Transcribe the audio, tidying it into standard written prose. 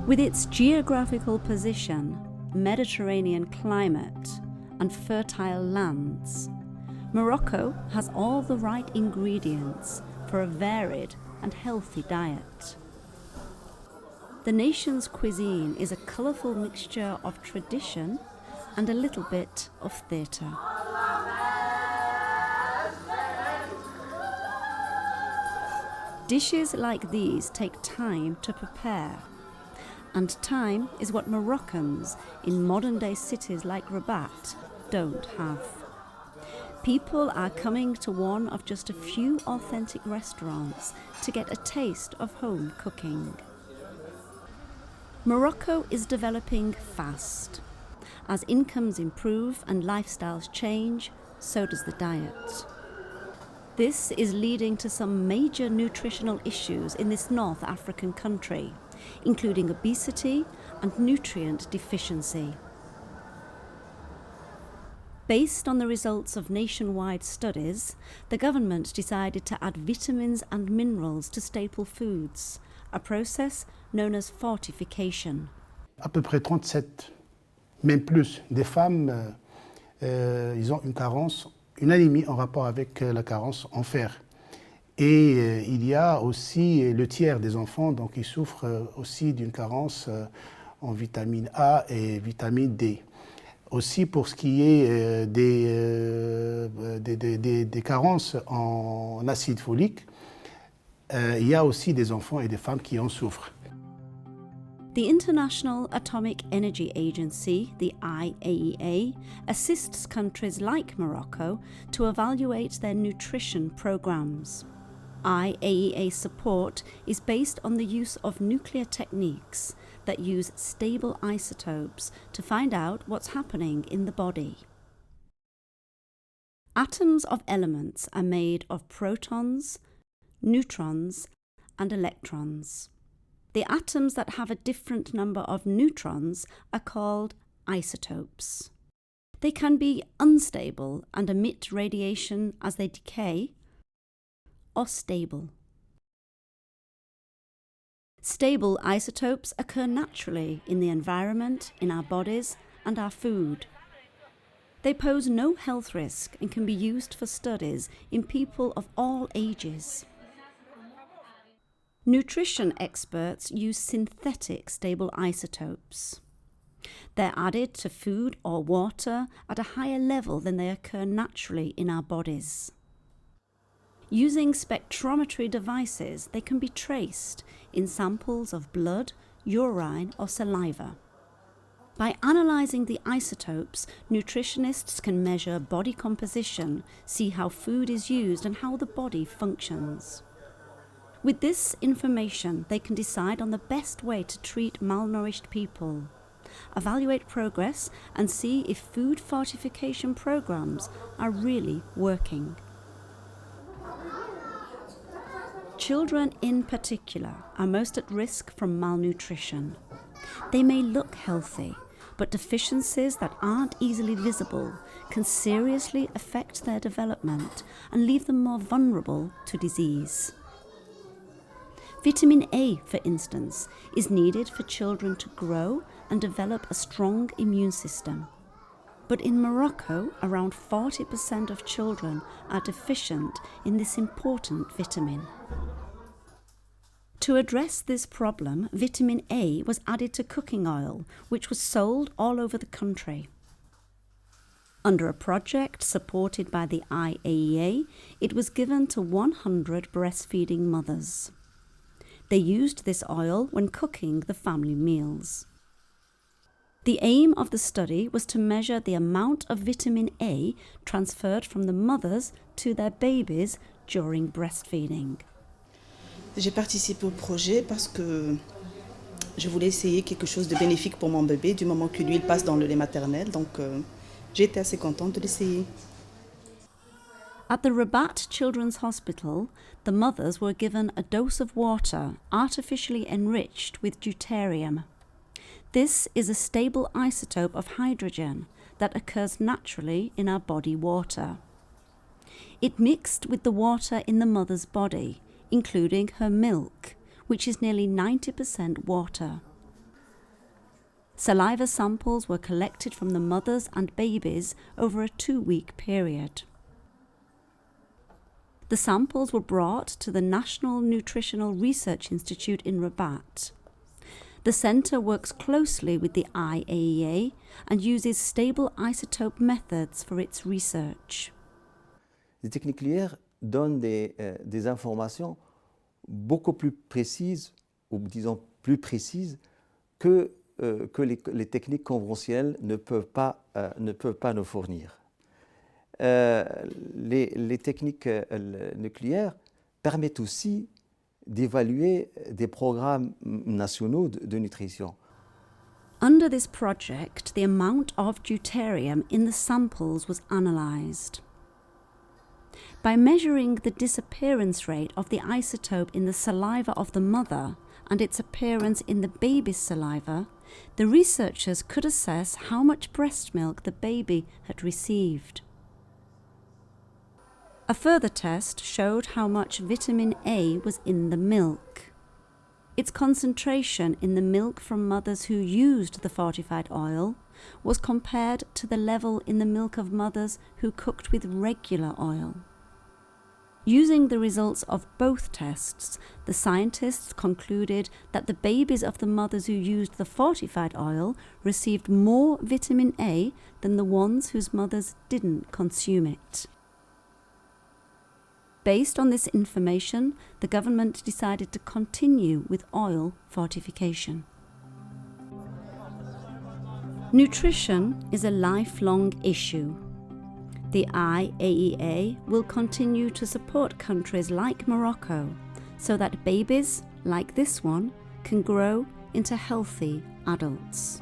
With its geographical position, Mediterranean climate, and fertile lands, Morocco has all the right ingredients for a varied and healthy diet. The nation's cuisine is a colourful mixture of tradition and a little bit of theatre. Dishes like these take time to prepare, and time is what Moroccans in modern-day cities like Rabat don't have. People are coming to one of just a few authentic restaurants to get a taste of home cooking. Morocco is developing fast. As incomes improve and lifestyles change, so does the diet. This is leading to some major nutritional issues in this North African country, including obesity and nutrient deficiency. Based on the results of nationwide studies, the government decided to add vitamins and minerals to staple foods, a process known as fortification. À peu près 37, même plus, des femmes, ils ont une carence, une anémie en rapport avec la carence en fer. Et il y a aussi le tiers des enfants, donc ils souffrent aussi d'une carence en vitamine A et vitamine D. Aussi pour ce qui est des carences en acide folique, il y a aussi des enfants et des femmes qui en souffrent. The International Atomic Energy Agency, the IAEA, assists countries like Morocco to evaluate their nutrition programs. IAEA support is based on the use of nuclear techniques that use stable isotopes to find out what's happening in the body. Atoms of elements are made of protons, neutrons, and electrons. The atoms that have a different number of neutrons are called isotopes. They can be unstable and emit radiation as they decay, or stable. Stable isotopes occur naturally in the environment, in our bodies, and our food. They pose no health risk and can be used for studies in people of all ages. Nutrition experts use synthetic stable isotopes. They're added to food or water at a higher level than they occur naturally in our bodies. Using spectrometry devices, they can be traced in samples of blood, urine, or saliva. By analysing the isotopes, nutritionists can measure body composition, see how food is used, and how the body functions. With this information, they can decide on the best way to treat malnourished people, evaluate progress, and see if food fortification programs are really working. Children in particular are most at risk from malnutrition. They may look healthy, but deficiencies that aren't easily visible can seriously affect their development and leave them more vulnerable to disease. Vitamin A, for instance, is needed for children to grow and develop a strong immune system. But in Morocco, around 40% of children are deficient in this important vitamin. To address this problem, vitamin A was added to cooking oil, which was sold all over the country. Under a project supported by the IAEA, it was given to 100 breastfeeding mothers. They used this oil when cooking the family meals. The aim of the study was to measure the amount of vitamin A transferred from the mothers to their babies during breastfeeding. J'ai participé au projet parce que je voulais essayer quelque chose de bénéfique pour mon bébé du moment que lui il passe dans le lait maternel, donc j'ai été assez contente de l'essayer. At the Rabat Children's Hospital, the mothers were given a dose of water artificially enriched with deuterium. This is a stable isotope of hydrogen that occurs naturally in our body water. It mixed with the water in the mother's body, including her milk, which is nearly 90% water. Saliva samples were collected from the mothers and babies over a 2-week period. The samples were brought to the National Nutritional Research Institute in Rabat. The centre works closely with the IAEA and uses stable isotope methods for its research. Les techniques nucléaires donnent des informations beaucoup plus précises, ou disons plus précises, que les techniques conventionnelles ne peuvent pas nous fournir. Les techniques nucléaires permettent aussi d'évaluer des programmes nationaux de nutrition. Under this project, the amount of deuterium in the samples was analysed. By measuring the disappearance rate of the isotope in the saliva of the mother and its appearance in the baby's saliva, the researchers could assess how much breast milk the baby had received. A further test showed how much vitamin A was in the milk. Its concentration in the milk from mothers who used the fortified oil was compared to the level in the milk of mothers who cooked with regular oil. Using the results of both tests, the scientists concluded that the babies of the mothers who used the fortified oil received more vitamin A than the ones whose mothers didn't consume it. Based on this information, the government decided to continue with oil fortification. Nutrition is a lifelong issue. The IAEA will continue to support countries like Morocco so that babies, like this one, can grow into healthy adults.